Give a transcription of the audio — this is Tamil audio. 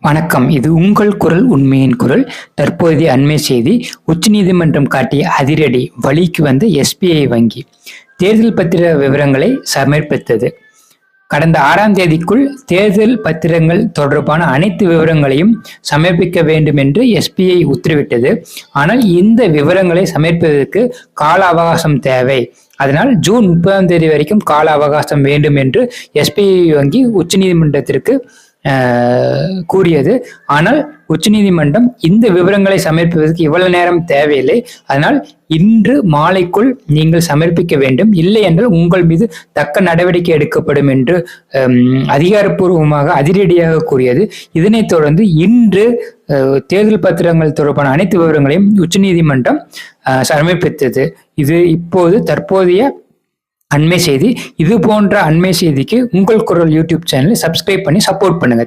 வணக்கம். இது உங்கள் குரல் உண்மையின் குரல். தற்போதைய அண்மை செய்தி. உச்சநீதிமன்றம் காட்டிய அதிரடி, வழிக்கு வந்த எஸ்பிஐ வங்கி தேர்தல் பத்திர விவரங்களை சமர்ப்பித்தது. கடந்த 6ஆம் தேதிக்குள் தேர்தல் பத்திரங்கள் தொடர்பான அனைத்து விவரங்களையும் சமர்ப்பிக்க வேண்டும் என்று எஸ்பிஐ உத்தரவிட்டது. ஆனால் இந்த விவரங்களை சமர்ப்பிப்பதற்கு கால அவகாசம் தேவை. அதனால் ஜூன் 30ஆம் தேதி வரைக்கும் கால அவகாசம் வேண்டும் என்று எஸ்பிஐ வங்கி உச்சநீதிமன்றத்திற்கு கூறியது. ஆனால் உச்சநீதிமன்றம் இந்த விவரங்களை சமர்ப்பிப்பதற்கு இவ்வளவு நேரம் தேவையில்லை. அதனால் இன்று மாலைக்குள் நீங்கள் சமர்ப்பிக்க வேண்டும், இல்லை என்றால் உங்கள் மீது தக்க நடவடிக்கை எடுக்கப்படும் என்று அதிகாரப்பூர்வமாக அதிரடியாக கூறியது. இதனைத் தொடர்ந்து இன்று தேர்தல் பத்திரங்கள் தொடர்பான அனைத்து விவரங்களையும் உச்சநீதிமன்றம் சமர்ப்பித்தது. இது இப்போது தற்போதைய அண்மை செய்தி. இது போன்ற அண்மை செய்திக்கு உங்கள் குரல் யூடியூப் சேனலை சப்ஸ்கிரைப் பண்ணி சப்போர்ட் பண்ணுங்க.